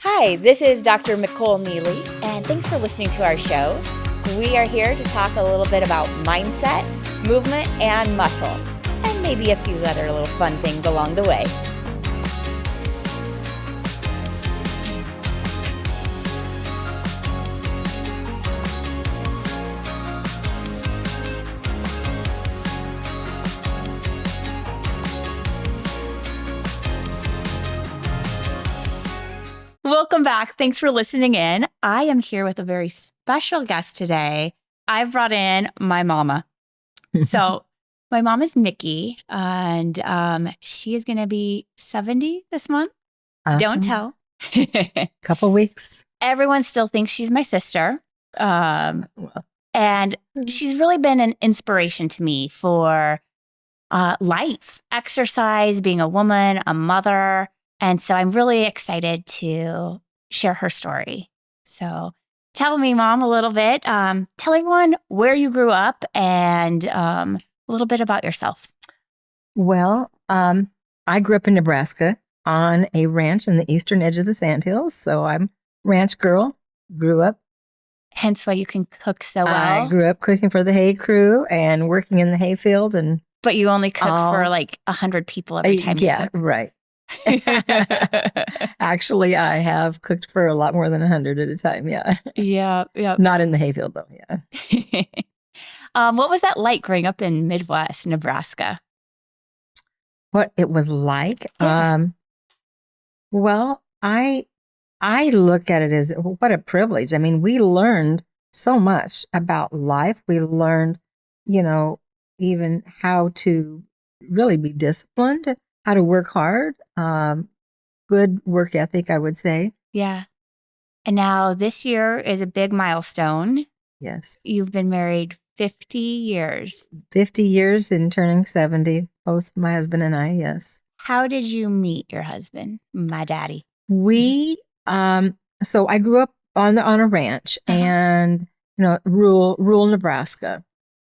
Hi, this is Dr. Mickee Neely, and thanks for listening to our show. We are here to talk a little bit about mindset, movement, and muscle, and maybe a few other little fun things along the way. Welcome back. Thanks for listening in. I am here with a very special guest today. I've brought in my mama. So my mom is Mickee, and she is going to be 70 this month. Don't tell. Couple weeks. Everyone still thinks she's my sister. And she's really been an inspiration to me for life, exercise, being a woman, a mother. And so I'm really excited to share her story. So tell me, Mom, a little bit. Tell everyone where you grew up and a little bit about yourself. Well, I grew up in Nebraska on a ranch in the eastern edge of the Sandhills. So I'm ranch girl, grew up. Hence why you can cook so well. I grew up cooking for the hay crew and working in the hayfield. But you only cook for like 100 people every time you cook. Right. Actually, I have cooked for a lot more than 100 at a time. Yeah. Yeah. Not in the hayfield though. Yeah. What was that like growing up in Midwest Nebraska? What it was like? Yeah. Well, I look at it as what a privilege. I mean, we learned so much about life. We learned, even how to really be disciplined, how to work hard, good work ethic, I would say. Yeah. And now this year is a big milestone. Yes. You've been married 50 years. 50 years and turning 70, both my husband and I, yes. How did you meet your husband, my daddy? So I grew up on a ranch and, rural Nebraska.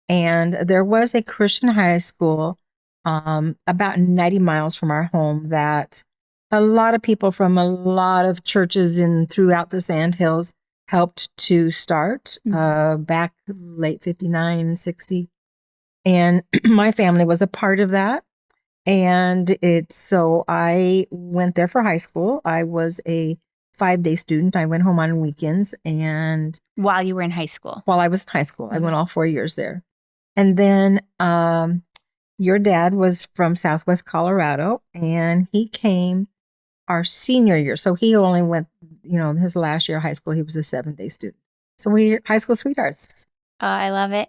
And there was a Christian high school about 90 miles from our home that a lot of people from a lot of churches throughout the Sandhills helped to start back late 59, 60. And my family was a part of that. And so I went there for high school. I was a 5-day student. I went home on weekends. And while you were in high school? While I was in high school. I went all 4 years there. And then your dad was from Southwest Colorado, and he came our senior year. So he only went, his last year of high school, he was a 7-day student. So we're high school sweethearts. Oh, I love it.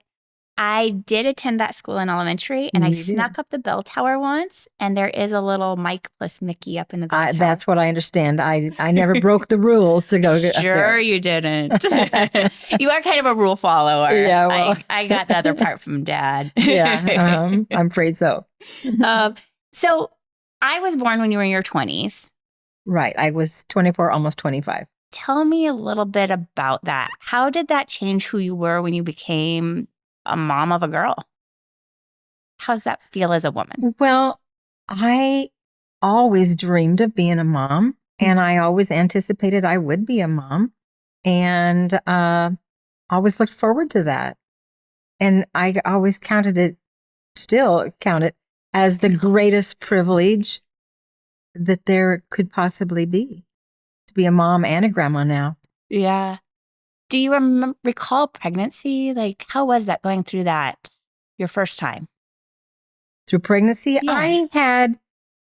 I did attend that school in elementary, and I snuck up the bell tower once, and there is a little Mike plus Mickey up in the bell tower. That's what I understand. I never broke the rules to go up there. Sure you didn't. You are kind of a rule follower. Yeah, well. I got the other part from Dad. Yeah, I'm afraid so. So I was born when you were in your 20s. Right. I was 24, almost 25. Tell me a little bit about that. How did that change who you were when you became a mom of a girl? How's that feel as a woman? Well, I always dreamed of being a mom, and I always anticipated I would be a mom, and always looked forward to that. And I always still count it as the greatest privilege that there could possibly be, to be a mom and a grandma now. Yeah. Do you recall pregnancy? Like, how was that going through that your first time? Through pregnancy? Yeah.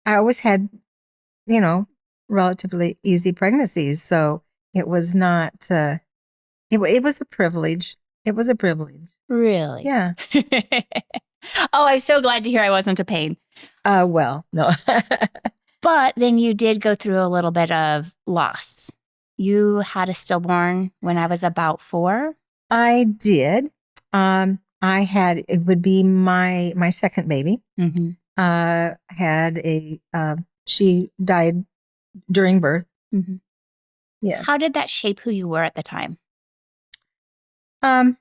I always had, relatively easy pregnancies. So it was not, it was a privilege. It was a privilege. Really? Yeah. Oh, I'm so glad to hear I wasn't a pain. Well, no. But then you did go through a little bit of loss. You had a stillborn when I was about 4? I did. It would be my second baby. She died during birth. Yes. How did that shape who you were at the time? I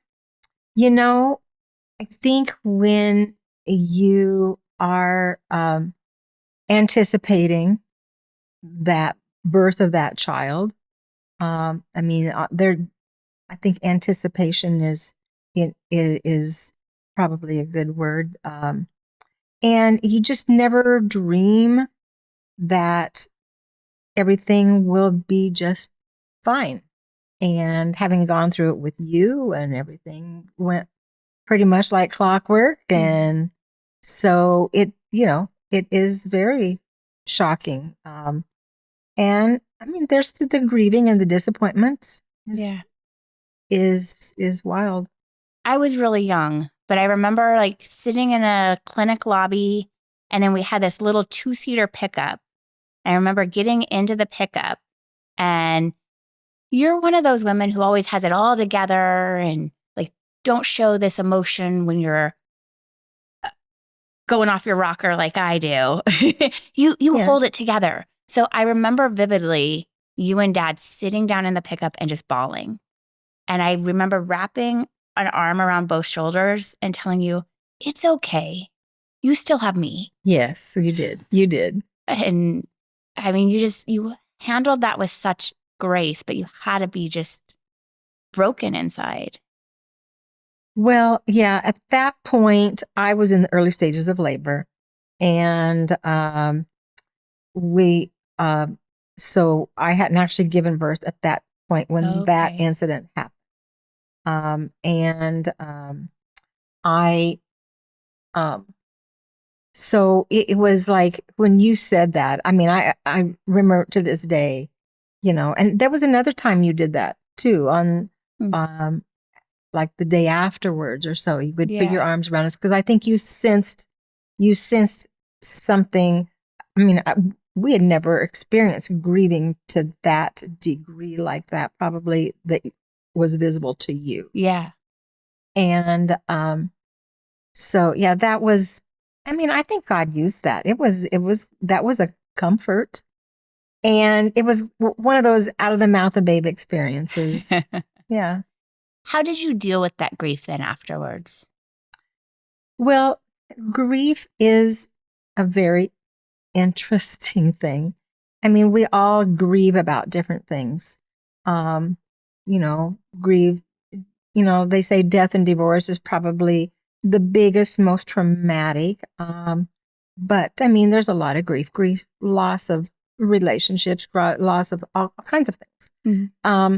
think when you are anticipating that birth of that child, I mean, I think anticipation is probably a good word. And you just never dream that everything will be just fine. And having gone through it with you, and everything went pretty much like clockwork. And so it is very shocking. And I mean, there's the grieving and the disappointment Yeah. is wild. I was really young, but I remember like sitting in a clinic lobby, and then we had this little 2-seater pickup. I remember getting into the pickup, and you're one of those women who always has it all together and like don't show this emotion when you're going off your rocker like I do. You Yeah. hold it together. So I remember vividly you and Dad sitting down in the pickup and just bawling. And I remember wrapping an arm around both shoulders and telling you, it's okay. You still have me. Yes, you did. You did. And I mean, you handled that with such grace, but you had to be just broken inside. Well, yeah, at that point, I was in the early stages of labor. And we, so I hadn't actually given birth at that point when that Okay. incident happened. I, so it was like when you said that, I mean, I remember to this day, and there was another time you did that too on, Mm. like the day afterwards or so, you would put your Yeah. arms around us. Cause I think you sensed something. I mean, we had never experienced grieving to that degree like that, probably that was visible to you. Yeah. And, so yeah, that was, I mean, I think God used that. That was a comfort. And it was one of those out of the mouth of babe experiences. Yeah. How did you deal with that grief then afterwards? Well, grief is a very interesting thing. I mean, we all grieve about different things. Grieve, they say death and divorce is probably the biggest, most traumatic. But I mean, there's a lot of grief, loss of relationships, loss of all kinds of things. Mm-hmm.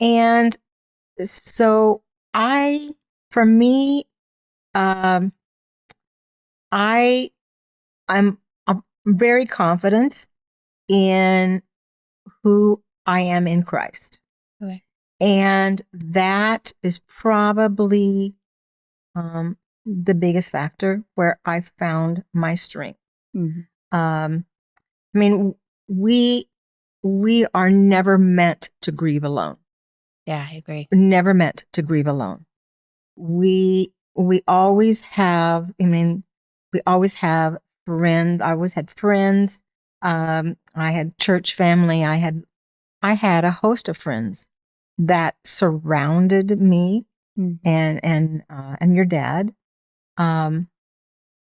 And so for me, um, I I'm very confident in who I am in Christ. Okay. And that is probably the biggest factor where I found my strength. Mm-hmm. I mean, we are never meant to grieve alone. Yeah, I agree. Never meant to grieve alone. We always have, I mean, we always have friends. I always had friends. I had church family. I had a host of friends that surrounded me and your dad. And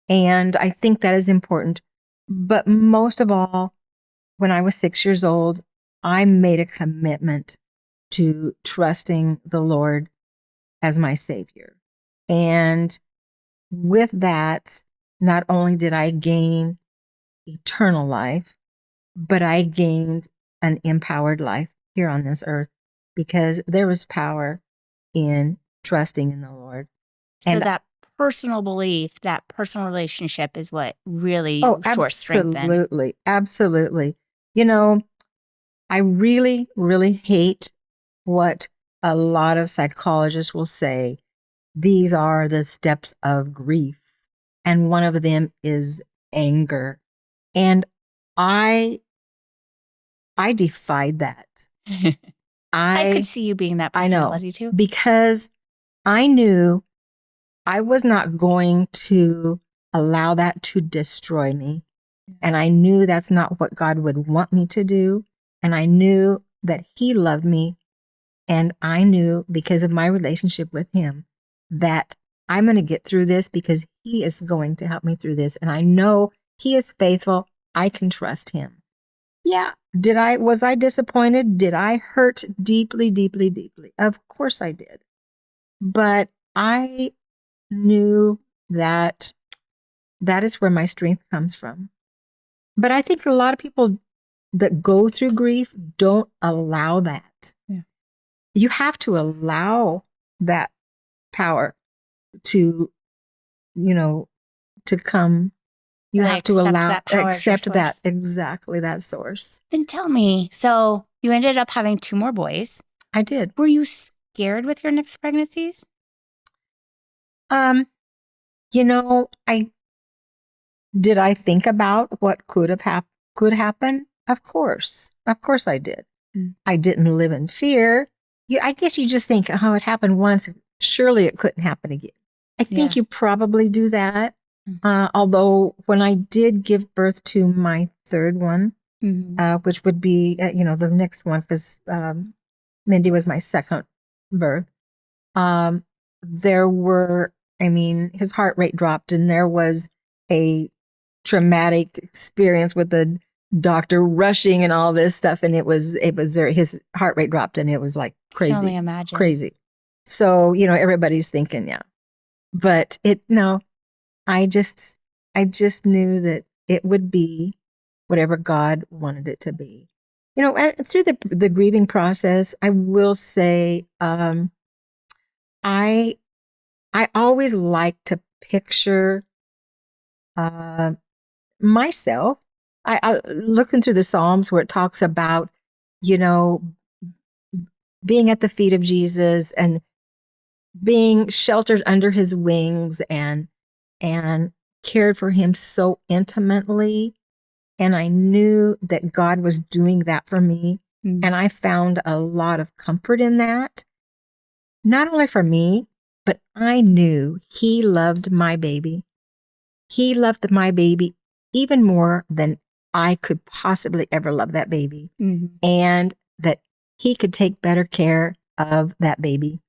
I think that is important. But most of all, when I was 6 years old, I made a commitment to trusting the Lord as my savior. And with that, not only did I gain eternal life, but I gained an empowered life here on this earth because there was power in trusting in the Lord. So that personal belief, that personal relationship is what really oh, source strength in. absolutely, absolutely. I really, really hate what a lot of psychologists will say. These are the steps of grief. And one of them is anger. And I defied that. I could see you being that personality too. Because I knew I was not going to allow that to destroy me. And I knew that's not what God would want me to do. And I knew that He loved me. And I knew because of my relationship with Him that I'm going to get through this because He is going to help me through this. And I know He is faithful. I can trust Him. Yeah. Was I disappointed? Did I hurt deeply, deeply, deeply? Of course I did. But I knew that that is where my strength comes from. But I think a lot of people that go through grief don't allow that. Yeah. You have to allow that power to, to come. You Really have to accept allow, that power as your accept that, source. exactly that source. Then tell me, so you ended up having 2 more boys. I did. Were you scared with your next pregnancies? I did I think about what could happen? Of course. Of course I did. I didn't live in fear. I guess you just think, oh, it happened once. Surely it couldn't happen again. I think you probably do that. Although when I did give birth to my third one, which would be, the next one, because Mindy was my second birth, there were, his heart rate dropped, and there was a traumatic experience with the doctor rushing and all this stuff. And it was his heart rate dropped, and it was like I can only crazy, imagine. crazy. So, everybody's thinking, yeah, but no, I just knew that it would be whatever God wanted it to be. And through the grieving process, I will say, I always like to picture myself. I looking through the Psalms where it talks about, you know, being at the feet of Jesus and being sheltered under his wings and cared for him so intimately. And I knew that God was doing that for me. And I found a lot of comfort in that. Not only for me, but I knew he loved my baby. He loved my baby even more than I could possibly ever love that baby. And that he could take better care of that baby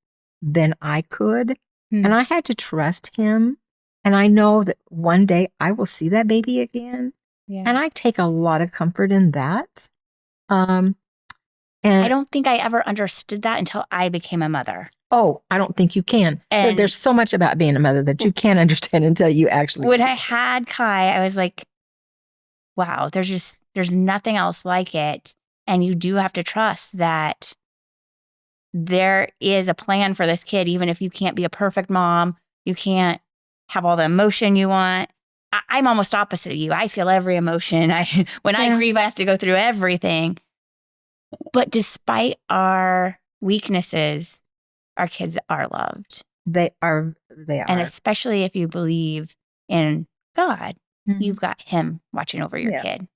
than I could. And I had to trust him. And I know that one day I will see that baby again. Yeah. And I take a lot of comfort in that. And I don't think I ever understood that until I became a mother. Oh, I don't think you can. And there's so much about being a mother that you can't understand until you actually. When I had Kai, I was like, wow, there's nothing else like it. And you do have to trust that there is a plan for this kid, even if you can't be a perfect mom, you can't have all the emotion you want. I'm almost opposite of you. I feel every emotion. When I grieve, I have to go through everything. But despite our weaknesses, our kids are loved. They are. And especially if you believe in God, you've got him watching over your kid.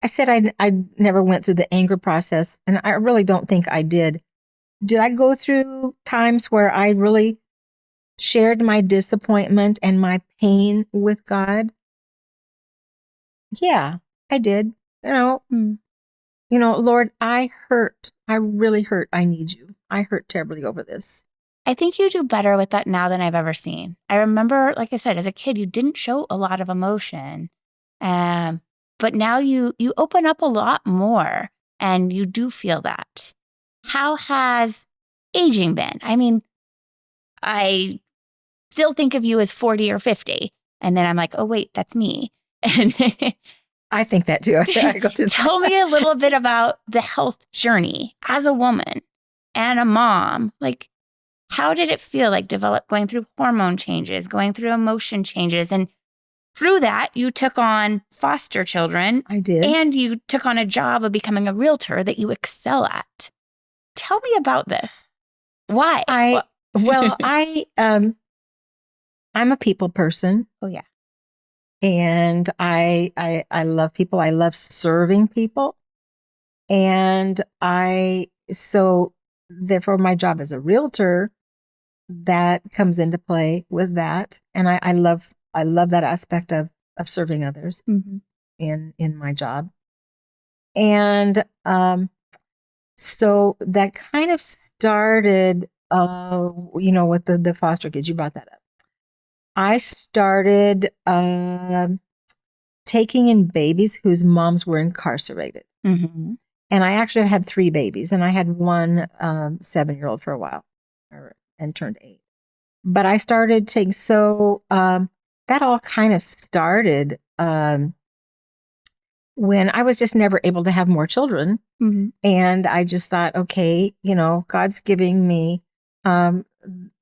I said I never went through the anger process, and I really don't think I did. Did I go through times where I really shared my disappointment and my pain with God? Yeah, I did. Lord, I hurt. I really hurt. I need you. I hurt terribly over this. I think you do better with that now than I've ever seen. I remember, like I said, as a kid, you didn't show a lot of emotion. But now you open up a lot more and you do feel that. How has aging been? I mean, I still think of you as 40 or 50. And then I'm like, oh, wait, that's me. And I think that too. Tell me a little bit about the health journey as a woman and a mom. Like, how did it feel like going through hormone changes, going through emotion changes? And through that, you took on foster children. I did. And you took on a job of becoming a realtor that you excel at. Tell me about this. Why? I'm a people person. Oh, yeah. And I love people. I love serving people. And so therefore my job as a realtor, that comes into play with that. And I love that aspect of serving others in my job. And so that kind of started with the foster kids. You brought that up. I started taking in babies whose moms were incarcerated. Mm-hmm. And I actually had 3 babies, and I had one 7-year-old for a while and turned 8. But I started taking, that all kind of started when I was just never able to have more children. Mm-hmm. And I just thought, okay, God's giving me the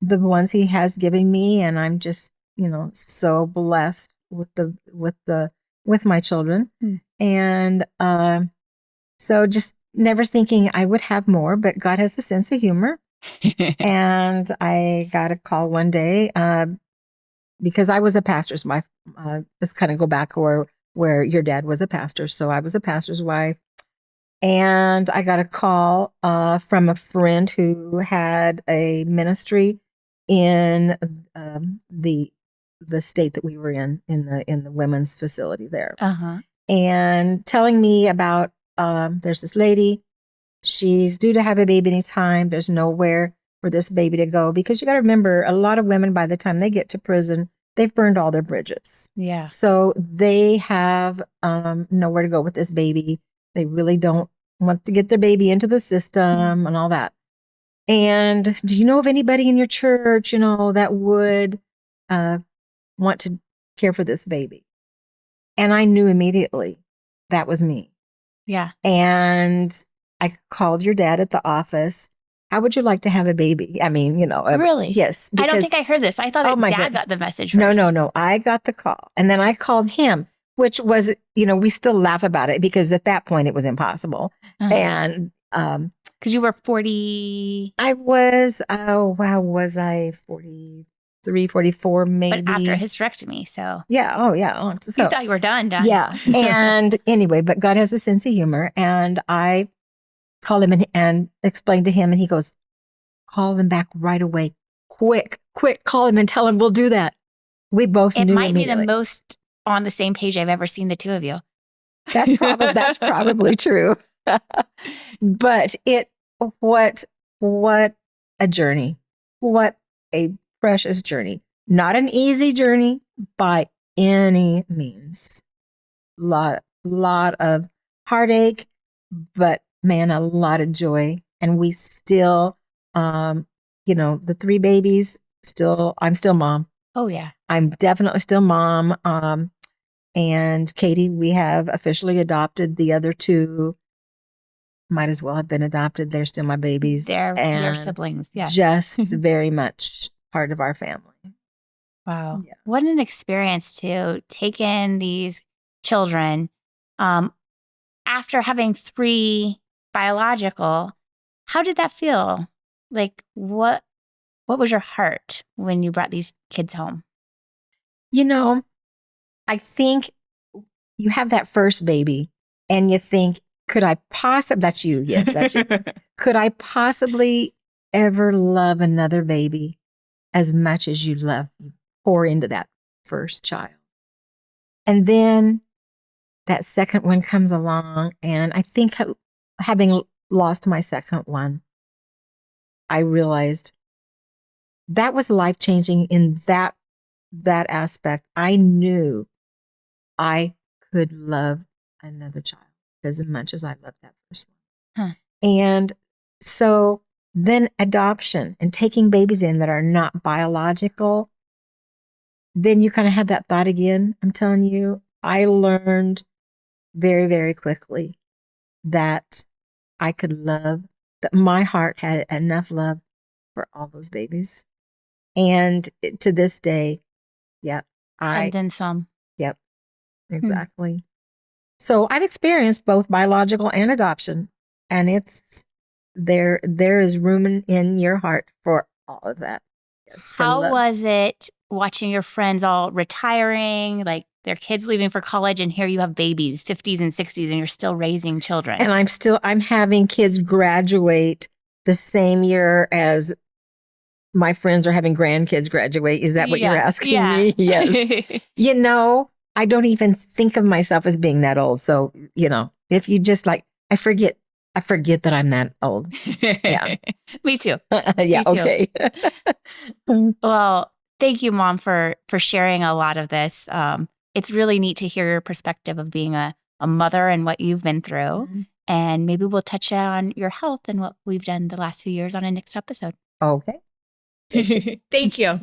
ones he has given me. And I'm just, so blessed with my children. Mm. And so just never thinking I would have more, but God has a sense of humor. And I got a call one day because I was a pastor's wife. Let's kind of go back where your dad was a pastor. So I was a pastor's wife. And I got a call from a friend who had a ministry in the state that we were in the women's facility there, and telling me about there's this lady. She's due to have a baby anytime. There's nowhere for this baby to go, because you got to remember, a lot of women, by the time they get to prison, they've burned all their bridges. Yeah. So they have nowhere to go with this baby. They really don't want to get their baby into the system and all that. And do you know of anybody in your church, that would want to care for this baby? And I knew immediately that was me. Yeah. And I called your dad at the office. How would you like to have a baby? I mean, really? Yes. I don't think I heard this. I thought Dad got the message first. No. I got the call. And then I called him, which was, we still laugh about it because at that point it was impossible. And because you were 40. I was, was I 43, 44 maybe? But after a hysterectomy, so. Yeah. Oh, yeah. So, you thought you were done. Yeah. And anyway, but God has a sense of humor. And I called him and explained to him, and he goes, call them back right away. Quick, call him and tell him we'll do that. We both knew immediately. It might be the most on the same page I've ever seen the two of you. That's probably true. But what a journey. What a precious journey. Not an easy journey by any means. Lot of heartache, but man, a lot of joy. And we still, the 3 babies, I'm still mom. Oh, yeah. I'm definitely still mom. And Katie, we have officially adopted the other 2. Might as well have been adopted. They're still my babies. They're siblings. Yeah. Just very much part of our family. Wow. Yeah. What an experience to take in these children. After having 3 biological, how did that feel? Like, what was your heart when you brought these kids home? I think you have that first baby and you think, could I possibly, that's you. Yes, that's you. Could I possibly ever love another baby as much as you pour into that first child? And then that second one comes along, and I think having lost my second one, I realized that was life-changing in that aspect. I knew I could love another child as much as I loved that first one. Huh. And so then adoption and taking babies in that are not biological, then you kind of have that thought again. I'm telling you, I learned very, very quickly that I could love, that my heart had enough love for all those babies. And to this day, yeah. And then some. Yep, exactly. So I've experienced both biological and adoption, and it's there is room in your heart for all of that. Yes, how was it watching your friends all retiring, like their kids leaving for college, and here you have babies, 50s and 60s, and you're still raising children? And I'm having kids graduate the same year as my friends are having grandkids graduate. Is that what you're asking me? Yes. I don't even think of myself as being that old. So, if you just I forget that I'm that old. Yeah. Me too. Yeah. Me too. Okay. Well, thank you, Mom, for sharing a lot of this. it's really neat to hear your perspective of being a mother and what you've been through. Mm-hmm. And maybe we'll touch on your health and what we've done the last few years on a next episode. Okay. Thank you.